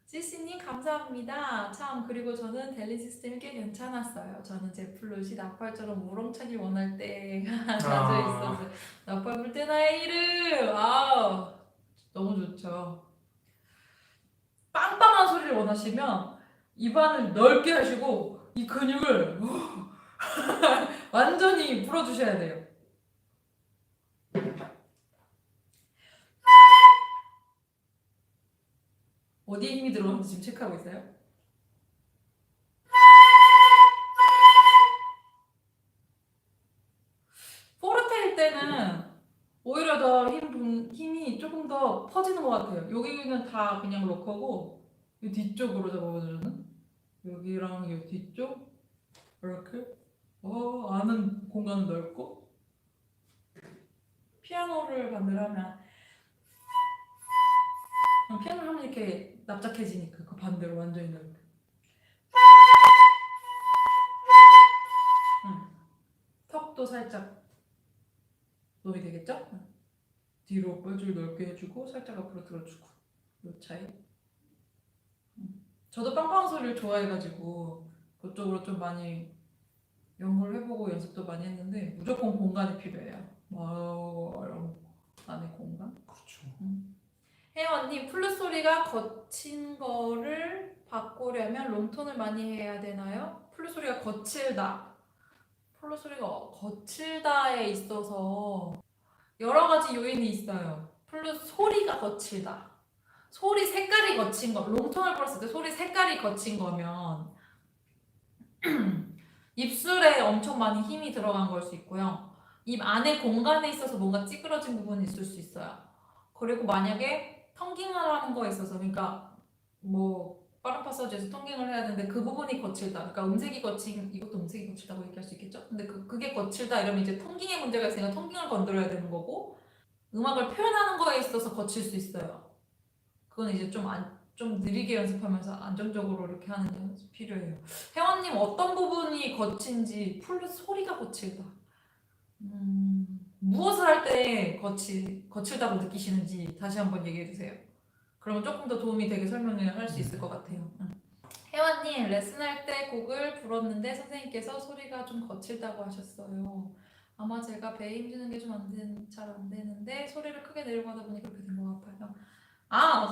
지씨님 감사합니다. 참 그리고 저는 델리 시스템이 꽤 괜찮았어요. 저는 제 플롯이 나팔처럼 우렁차기 원할 때 자주 아, 있었어요. 나팔 불 때 나의 이름! 아 너무 좋죠. 빵빵한 소리를 원하시면 입안을 넓게 하시고 이 근육을 완전히 풀어주셔야 돼요. 어디에 힘이 들어오는지 지금 체크하고 있어요? 포르테일 때는 오히려 더 힘이 조금 더 퍼지는 것 같아요. 여기는 다 그냥 로커고 이 뒤쪽으로 잡아보자면 여기랑 이 뒤쪽 이렇게 아는 공간은 넓고 피아노를 반대로 하면 피아노를 하면 이렇게 납작해지니까 그 반대로 완전히 넓게 턱도 살짝 노이 되겠죠? 뒤로 뻘줄 넓게 해주고 살짝 앞으로 들어주고 요 차이. 저도 빵빵 소리를 좋아해가지고 그쪽으로 좀 많이 연구를 해보고 연습도 많이 했는데 무조건 공간이 필요해요. 이런 안에 공간. 그렇죠. 혜원님 플룻 소리가 거친 거를 바꾸려면 롱톤을 많이 해야 되나요? 플룻 소리가 거칠다. 플룻 소리가 거칠다에 있어서 여러 가지 요인이 있어요. 플룻 소리가 거칠다. 소리 색깔이 거친 거. 롱톤을 불었을 때 소리 색깔이 거친 거면 입술에 엄청 많이 힘이 들어간 걸 수 있고요. 입 안에 공간에 있어서 뭔가 찌그러진 부분이 있을 수 있어요. 그리고 만약에 텅깅을 하는 거에 있어서, 그러니까 뭐 빠른 파서지에서 텅깅을 해야 되는데 그 부분이 거칠다. 그러니까 음색이 거친, 이것도 음색이 거칠다고 얘기할 수 있겠죠? 근데 그게 거칠다 이러면 이제 텅깅에 문제가 있으니까 텅깅을 건드려야 되는 거고, 음악을 표현하는 거에 있어서 거칠 수 있어요. 그건 이제 좀 느리게 연습하면서 안정적으로 이렇게 하는 연습이 필요해요. 혜원님 어떤 부분이 거친지 플룻 소리가 거칠다. 무엇을 할 때 거칠다고 느끼시는지 다시 한번 얘기해 주세요. 그러면 조금 더 도움이 되게 설명을 할 수 있을 것 같아요. 혜원님 레슨할 때 곡을 불었는데 선생님께서 소리가 좀 거칠다고 하셨어요. 아마 제가 배에 힘주는 게 좀 잘 안 되는데 소리를 크게 내려고 하다 보니 그렇게 된 것 같아요.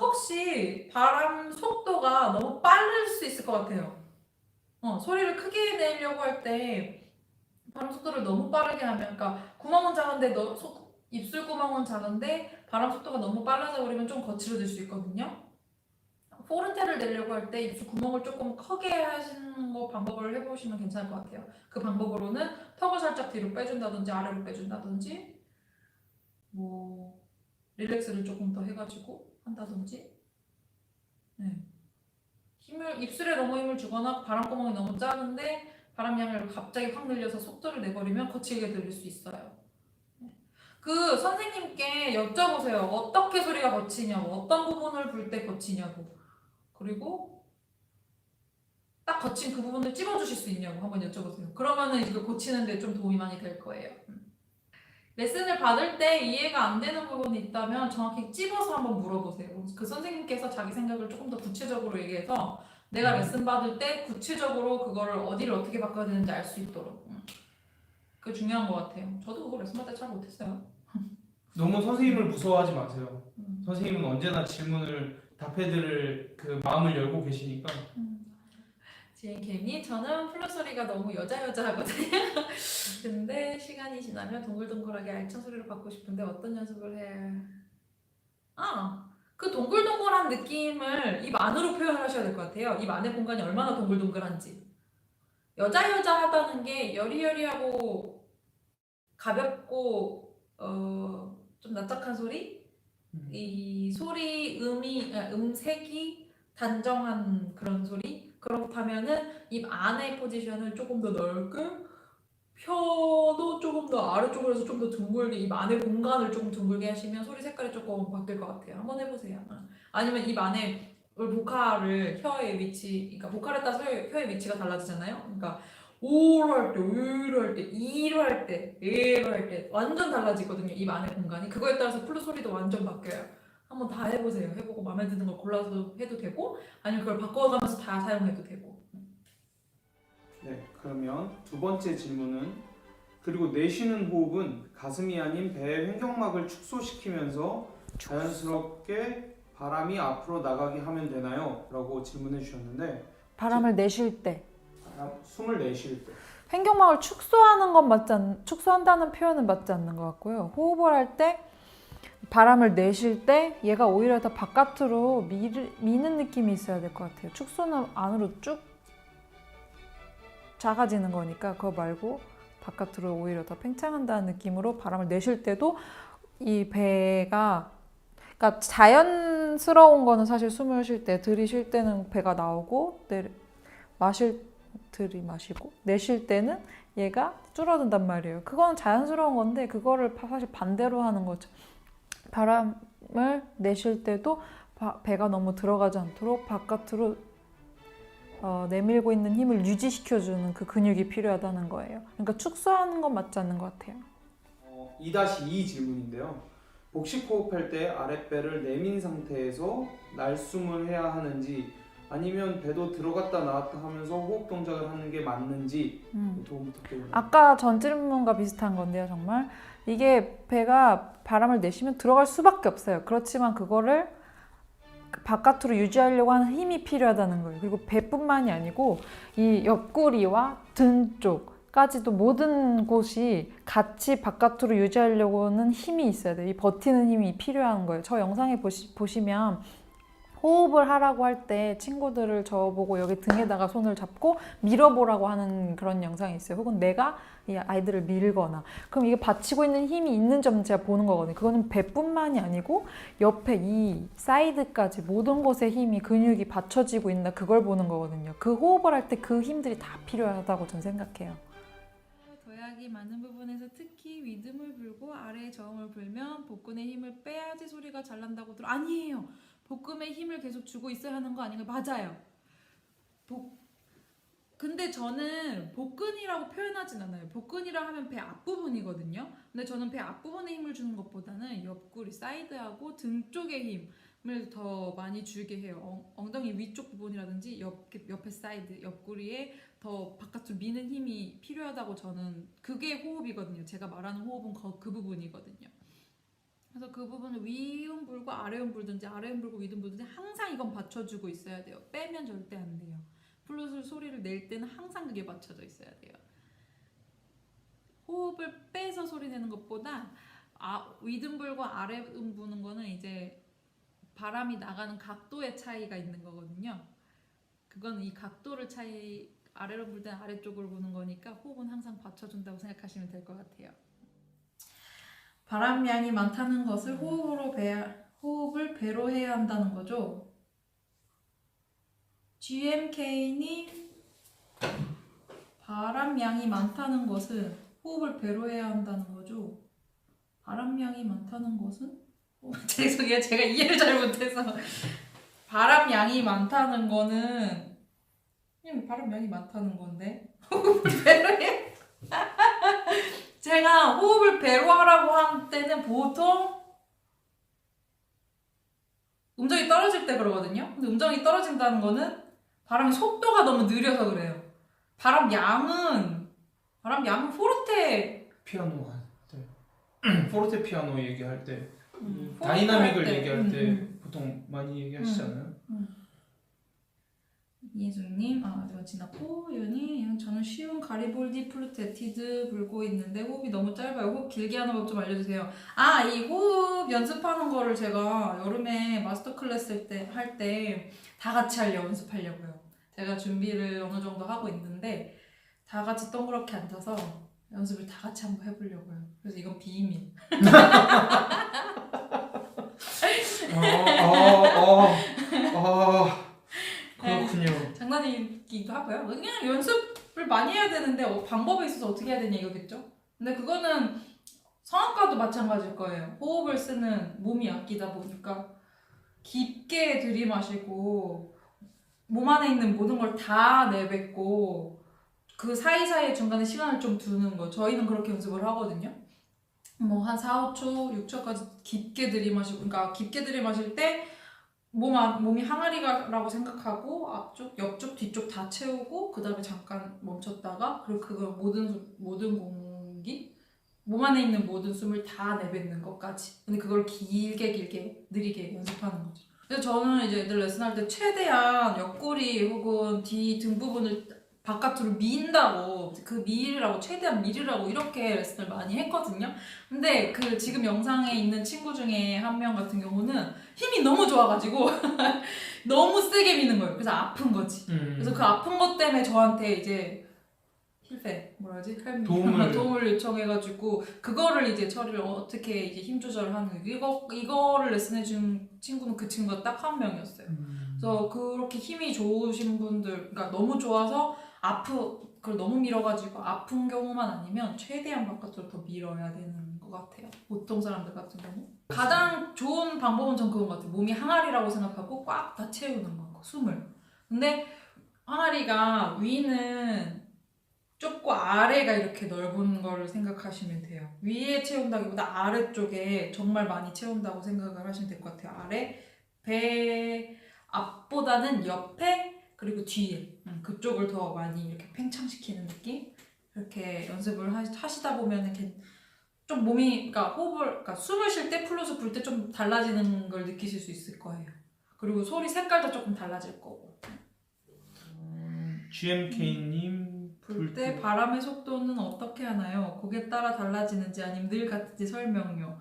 혹시 바람 속도가 너무 빠를 수 있을 것 같아요. 소리를 크게 내려고 할 때 바람 속도를 너무 빠르게 하면, 그러니까 구멍은 작은데 입술 구멍은 작은데 바람 속도가 너무 빨라져 버리면 좀 거칠어질 수 있거든요. 포르테를 내려고 할 때 입술 구멍을 조금 크게 하시는 거 방법을 해보시면 괜찮을 것 같아요. 그 방법으로는 턱을 살짝 뒤로 빼준다든지 아래로 빼준다든지 뭐 릴렉스를 조금 더 해가지고 한다든지. 네. 입술에 너무 힘을 주거나 바람구멍이 너무 작은데 바람양을 갑자기 확 늘려서 속도를 내버리면 거칠게 들릴 수 있어요. 그 선생님께 여쭤보세요. 어떻게 소리가 거치냐고, 어떤 부분을 불 때 거치냐고, 그리고 딱 거친 그 부분을 찝어주실 수 있냐고 한번 여쭤보세요. 그러면은 이거 고치는데 좀 도움이 많이 될 거예요. 레슨을 받을 때 이해가 안 되는 부분이 있다면 정확히 찝어서 한번 물어보세요. 그 선생님께서 자기 생각을 조금 더 구체적으로 얘기해서 내가 레슨 받을 때 구체적으로 그거를 어디를 어떻게 바꿔야 되는지 알 수 있도록. 그게 중요한 것 같아요. 저도 그거 레슨 받을 때 잘 못했어요. 너무 선생님을 무서워하지 마세요. 선생님은 언제나 질문을 답해드릴 그 마음을 열고 계시니까. 지은케이님, 저는 플룻 소리가 너무 여자하거든요. 근데 시간이 지나면 동글동글하게 알찬 소리로 받고 싶은데 어떤 연습을 해야... 그 동글동글한 느낌을 입 안으로 표현하셔야 될 것 같아요. 입 안의 공간이 얼마나 동글동글한지. 여자하다는 게 여리여리하고 가볍고 좀 납작한 소리? 이 소리 음색이 단정한 그런 소리? 그렇다면은 입 안의 포지션을 조금 더 넓게 혀도 조금 더 아래쪽으로 해서 좀 더 둥글게 입 안의 공간을 조금 둥글게 하시면 소리 색깔이 조금 바뀔 것 같아요. 한번 해보세요. 아니면 입 안에 보컬을 혀의 위치, 그러니까 보컬에 따라서 혀의 위치가 달라지잖아요. 그러니까 오로 할 때, 으로 할 때, 이로 할 때, 에로 할 때 완전 달라지거든요. 입 안의 공간이. 그거에 따라서 플루 소리도 완전 바뀌어요. 한번 다 해보세요. 해보고 마음에 드는 걸 골라서 해도 되고 아니면 그걸 바꿔가면서 다 사용해도 되고. 네, 그러면 두 번째 질문은 그리고 내쉬는 호흡은 가슴이 아닌 배의 횡격막을 축소시키면서 자연스럽게 바람이 앞으로 나가게 하면 되나요? 라고 질문해 주셨는데 바람을 내쉴 때 숨을 내쉴 때 횡격막을 축소한다는 표현은 맞지 않는 것 같고요. 호흡을 할 때 바람을 내쉴 때 얘가 오히려 더 바깥으로 미는 느낌이 있어야 될 것 같아요. 축소는 안으로 쭉 작아지는 거니까 그거 말고 바깥으로 오히려 더 팽창한다는 느낌으로 바람을 내쉴 때도 이 배가 그러니까 자연스러운 거는 사실 숨을 쉴 때 들이쉴 때는 배가 나오고 들이마시고 내쉴 때는 얘가 줄어든단 말이에요. 그건 자연스러운 건데 그거를 사실 반대로 하는 거죠. 바람을 내쉴 때도 배가 너무 들어가지 않도록 바깥으로 내밀고 있는 힘을 유지시켜주는 그 근육이 필요하다는 거예요. 그러니까 축소하는 건 맞지 않는 것 같아요. 2-2 질문인데요. 복식 호흡할 때 아랫배를 내민 상태에서 날숨을 해야 하는지 아니면 배도 들어갔다 나왔다 하면서 호흡 동작을 하는 게 맞는지 도움 부탁드립니다. 아까 전 질문과 비슷한 건데요. 정말 이게 배가 바람을 내쉬면 들어갈 수밖에 없어요. 그렇지만 그거를 바깥으로 유지하려고 하는 힘이 필요하다는 거예요. 그리고 배뿐만이 아니고 이 옆구리와 등 쪽까지도 모든 곳이 같이 바깥으로 유지하려고는 힘이 있어야 돼요. 이 버티는 힘이 필요한 거예요. 저 영상에 보시면 호흡을 하라고 할 때 친구들을 저보고 여기 등에다가 손을 잡고 밀어보라고 하는 그런 영상이 있어요. 혹은 내가 이 아이들을 밀거나. 그럼 이게 받치고 있는 힘이 있는 점 제가 보는 거거든요. 그거는 배뿐만이 아니고 옆에 이 사이드까지 모든 곳에 힘이 근육이 받쳐지고 있나 그걸 보는 거거든요. 그 호흡을 할 때 그 힘들이 다 필요하다고 저는 생각해요. 도약이 많은 부분에서 특히 위듬을 불고 아래의 저음을 불면 복근의 힘을 빼야지 소리가 잘 난다고 아니에요. 복근에 힘을 계속 주고 있어야 하는 거 아닌가요? 맞아요. 근데 저는 복근이라고 표현하진 않아요. 복근이라 하면 배 앞부분이거든요. 근데 저는 배 앞부분에 힘을 주는 것보다는 옆구리 사이드하고 등 쪽에 힘을 더 많이 주게 해요. 엉덩이 위쪽 부분이라든지 옆에 사이드, 옆구리에 더 바깥으로 미는 힘이 필요하다고 저는 그게 호흡이거든요. 제가 말하는 호흡은 그 부분이거든요. 그래서 그 부분을 위음 불고 아래음 불든지 아래음 불고 위음 불든지 항상 이건 받쳐주고 있어야 돼요. 빼면 절대 안 돼요. 플룻을 소리를 낼 때는 항상 그게 받쳐져 있어야 돼요. 호흡을 빼서 소리 내는 것보다 위듬 불고 아래음 부는 거는 이제 바람이 나가는 각도의 차이가 있는 거거든요. 그건 이 각도를 아래로 불 때는 아래쪽으로 부는 거니까 호흡은 항상 받쳐준다고 생각하시면 될 것 같아요. 바람량이 많다는 것을 호흡을 배로 해야 한다는 거죠. GMK님 바람량이 많다는 것은 호흡을 배로 해야 한다는 거죠. 바람량이 많다는 것은? 죄송해요. 제가 이해를 잘 못해서 바람량이 많다는 거는 그냥 바람량이 많다는 건데 호흡을 배로 해 제가 호흡을 배로 하라고 할 때는 보통 음정이 떨어질 때 그러거든요. 근데 음정이 떨어진다는 거는 바람의 속도가 너무 느려서 그래요. 바람 양은 포르테 피아노 할 때, 포르테 피아노 얘기할 때, 다이나믹을 얘기할 때 보통 많이 얘기하시잖아요. 이예준님, 내가 지났고, 예은이, 저는 쉬운 가리볼디 플루트 에티드 불고 있는데 호흡이 너무 짧아요. 호흡 길게 하는 법 좀 알려주세요. 이 호흡 연습하는 거를 제가 여름에 마스터 클래스 할 때 다 같이 연습하려고요. 제가 준비를 어느 정도 하고 있는데 다 같이 동그랗게 앉아서 연습을 다 같이 한번 해보려고요. 그래서 이건 비밀. 그렇군요. 장난이기도 하고요. 그냥 연습을 많이 해야 되는데 방법에 있어서 어떻게 해야 되냐 이거겠죠? 근데 그거는 성악가도 마찬가지일 거예요. 호흡을 쓰는 몸이 약기다 보니까 깊게 들이마시고 몸 안에 있는 모든 걸 다 내뱉고 그 사이사이 중간에 시간을 좀 두는 거. 저희는 그렇게 연습을 하거든요. 뭐 한 4, 5초, 6초까지 깊게 들이마시고, 그러니까 깊게 들이마실 때 몸이 항아리라고 생각하고 앞쪽, 옆쪽, 뒤쪽 다 채우고 그 다음에 잠깐 멈췄다가 그리고 그걸 모든 공기 몸 안에 있는 모든 숨을 다 내뱉는 것까지. 근데 그걸 길게 느리게 연습하는 거죠. 그래서 저는 이제 애들 레슨할 때 최대한 옆구리 혹은 뒤 등 부분을 바깥으로 민다고 그 밀으라고 최대한 밀으라고 이렇게 레슨을 많이 했거든요. 근데 그 지금 영상에 있는 친구 중에 한 명 같은 경우는 힘이 너무 좋아가지고 너무 세게 미는 거예요. 그래서 아픈 거지. 그래서 그 아픈 것 때문에 저한테 이제 도움을 요청해가지고 그거를 이제 처리를 어떻게 이제 힘 조절을 하는 이거를 레슨해준 친구는 그 친구가 딱 한 명이었어요. 그래서 그렇게 힘이 좋으신 분들, 그러니까 너무 좋아서 그걸 너무 밀어가지고 아픈 경우만 아니면 최대한 바깥으로 더 밀어야 되는 것 같아요. 보통 사람들 같은 경우. 가장 좋은 방법은 전 그건 것 같아요. 몸이 항아리라고 생각하고 꽉 다 채우는 거, 숨을. 근데 항아리가 위는 좁고 아래가 이렇게 넓은 걸 생각하시면 돼요. 위에 채운다기보다 아래쪽에 정말 많이 채운다고 생각을 하시면 될 것 같아요. 배 앞보다는 옆에 그리고 뒤에 그쪽을 더 많이 이렇게 팽창시키는 느낌? 이렇게 연습을 하시다 보면은 좀 몸이, 그러니까 숨을 쉴 때 플러스 불 때 좀 달라지는 걸 느끼실 수 있을 거예요. 그리고 소리 색깔도 조금 달라질 거고. GMK님 불 때 바람의 속도는 어떻게 하나요? 곡에 따라 달라지는지 아니면 늘 같은지 설명요.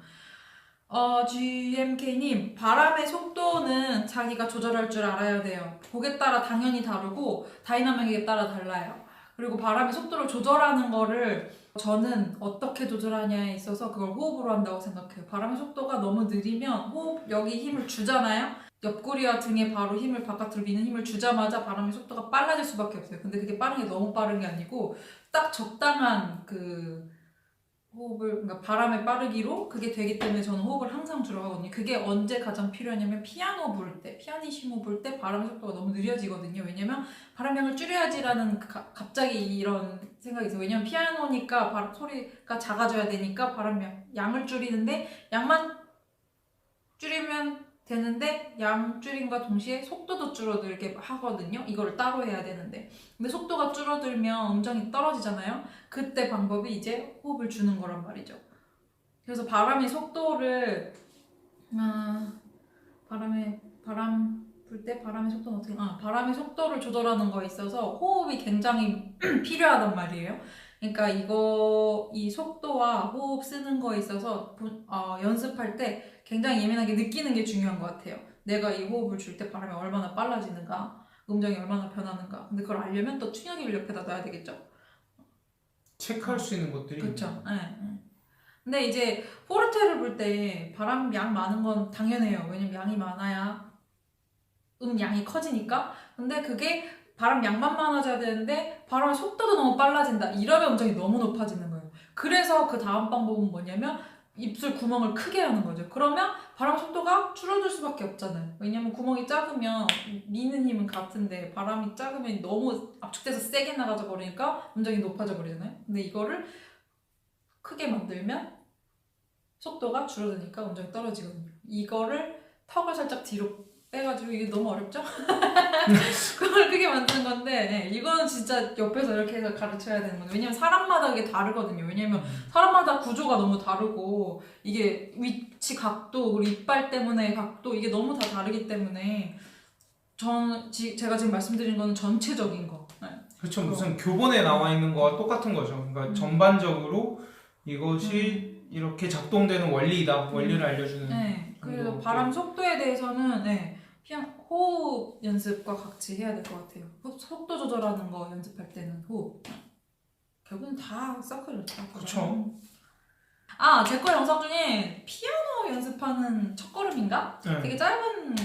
GMK님, 바람의 속도는 자기가 조절할 줄 알아야 돼요. 곡에 따라 당연히 다르고 다이나믹에 따라 달라요. 그리고 바람의 속도를 조절하는 거를 저는 어떻게 조절하냐에 있어서 그걸 호흡으로 한다고 생각해요. 바람의 속도가 너무 느리면 호흡 여기 힘을 주잖아요. 옆구리와 등에 바로 힘을 바깥으로 미는 힘을 주자마자 바람의 속도가 빨라질 수밖에 없어요. 근데 그게 빠른 게 너무 빠른 게 아니고 딱 적당한 그 호흡을, 그러니까 바람의 빠르기로 그게 되기 때문에 저는 호흡을 항상 들어가거든요. 그게 언제 가장 필요하냐면 피아노 부를 때, 피아니시모 부를 때 바람의 속도가 너무 느려지거든요. 왜냐면 바람량을 줄여야지라는 갑자기 이런 생각이 있어요. 왜냐면 피아노니까 소리가 작아져야 되니까 양을 줄이는데 양만 줄이면 되는데 양 줄임과 동시에 속도도 줄어들게 하거든요. 이거를 따로 해야 되는데 근데 속도가 줄어들면 음정이 떨어지잖아요. 그때 방법이 이제 호흡을 주는 거란 말이죠. 그래서 바람의 속도를 바람 불 때 바람의 속도는 어떻게 바람의 속도를 조절하는 거에 있어서 호흡이 굉장히 필요하단 말이에요. 그러니까 이 속도와 호흡 쓰는 거에 있어서 연습할 때 굉장히 예민하게 느끼는 게 중요한 것 같아요. 내가 이 호흡을 줄 때 바람이 얼마나 빨라지는가, 음정이 얼마나 변하는가. 근데 그걸 알려면 또 충격기를 옆에다 놔야 되겠죠. 체크할 수 있는 것들이 그렇죠. 네. 근데 이제 포르테를 불 때 바람 양 많은 건 당연해요. 왜냐면 양이 많아야 양이 커지니까. 근데 그게 바람 양만 많아져야 되는데 바람의 속도도 너무 빨라진다. 이러면 음정이 너무 높아지는 거예요. 그래서 그 다음 방법은 뭐냐면 입술 구멍을 크게 하는 거죠. 그러면 바람 속도가 줄어들 수밖에 없잖아요. 왜냐면 구멍이 작으면 미는 힘은 같은데 바람이 작으면 너무 압축돼서 세게 나가져 버리니까 음정이 높아져 버리잖아요. 근데 이거를 크게 만들면 속도가 줄어드니까 음정이 떨어지거든요. 이거를 턱을 살짝 뒤로 빼가지고 이게 너무 어렵죠? 그걸 크게 만드는 건데 네, 이거는 진짜 옆에서 이렇게 해서 가르쳐야 되는 건데 왜냐면 사람마다 이게 다르거든요. 왜냐면 사람마다 구조가 너무 다르고 이게 위치 각도 그리고 이빨 때문에 각도 이게 너무 다 다르기 때문에 제가 지금 말씀드린 거는 전체적인 거. 네. 그렇죠. 무슨 교본에 나와 있는 거와 똑같은 거죠. 그러니까 전반적으로 이것이 이렇게 작동되는 원리이다. 원리를 알려주는. 네. 그래서 바람 속도에 대해서는 그냥 호흡 연습과 같이 해야 될 것 같아요. 속도 조절하는 거 연습할 때는 호흡. 결국은 다 서클이었다. 그렇죠. 제 거 영상 중에 피아노 연습하는 첫걸음인가? 네. 되게 짧은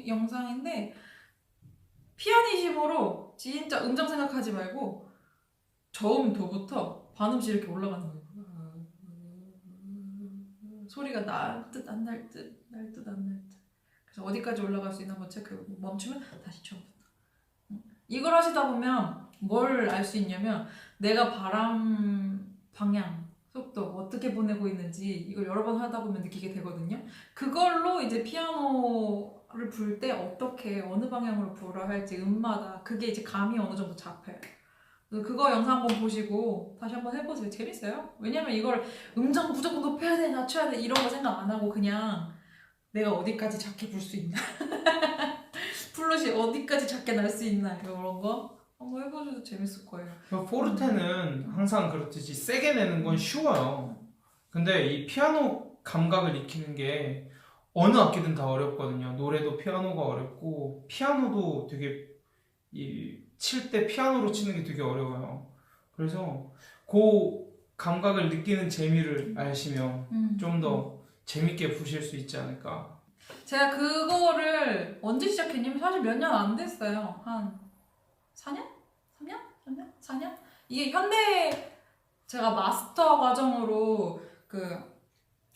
영상인데 피아니시모로 진짜 음정 생각하지 말고 저음 도부터 반음씩 이렇게 올라가는 거예요. 소리가 날 듯 안 날 듯, 날 듯 안 날 듯. 그래서 어디까지 올라갈 수 있나 한번 체크해보고 멈추면 다시 처음부터. 이걸 하시다 보면 뭘 알 수 있냐면 내가 바람 방향, 속도 어떻게 어떻게 보내고 있는지 이걸 여러 번 하다 보면 느끼게 되거든요. 그걸로 이제 피아노를 불 때 어떻게 어느 방향으로 불어야 할지 음마다 그게 이제 감이 어느 정도 잡혀요. 그래서 그거 영상 한번 보시고 다시 한번 해보세요. 재밌어요. 왜냐면 이걸 음정 무조건 높여야 돼, 낮춰야 돼 이런 거 생각 안 하고 그냥 내가 어디까지 작게 불 수 있나 플룻이 어디까지 작게 날 수 있나 이런 거 한번 해보셔도 재밌을 거예요. 포르테는 항상 그렇듯이 세게 내는 건 쉬워요. 근데 이 피아노 감각을 익히는 게 어느 악기든 다 어렵거든요. 노래도 피아노가 어렵고 피아노도 되게 칠 때 피아노로 치는 게 되게 어려워요. 그래서 그 감각을 느끼는 재미를 아시면 좀 더 재밌게 부실 수 있지 않을까. 제가 그거를 언제 시작했냐면 사실 몇 년 안 됐어요. 한 4년? 3년? 3년? 4년? 이게 현대 제가 마스터 과정으로 그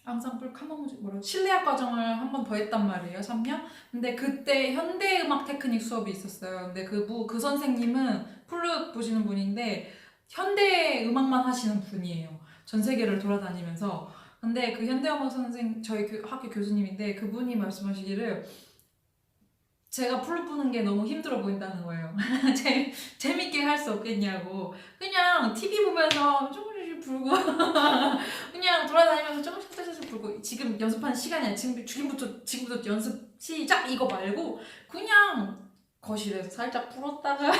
앙상블 카모무지 뭐라 실내악 과정을 한 번 더 했단 말이에요. 3년? 근데 그때 현대 음악 테크닉 수업이 있었어요. 근데 그 선생님은 플룻 보시는 분인데 현대 음악만 하시는 분이에요. 전 세계를 돌아다니면서. 근데 그 현대음악 선생 저희 학교 교수님인데 그분이 말씀하시기를 제가 플룻 부는 게 너무 힘들어 보인다는 거예요. 재밌게 할 수 없겠냐고. 그냥 TV 보면서 조금씩 불고 그냥 돌아다니면서 조금씩 불고 지금 연습하는 시간이야. 지금부터 연습 시작 이거 말고 그냥 거실에서 살짝 불었다가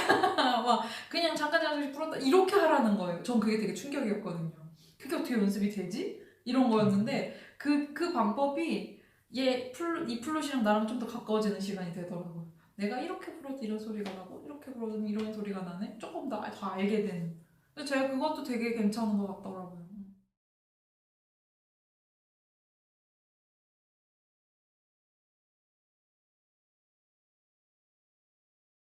막 그냥 잠깐씩 불었다 이렇게 하라는 거예요. 전 그게 되게 충격이었거든요. 그게 어떻게 연습이 되지? 이런 거였는데 그 방법이 이 플룻이랑 나랑 좀 더 가까워지는 시간이 되더라고요. 내가 이렇게 불어도 이런 소리가 나고 이렇게 불어도 이런 소리가 나네. 조금 더 알게 되는. 근데 제가 그것도 되게 괜찮은 것 같더라고요.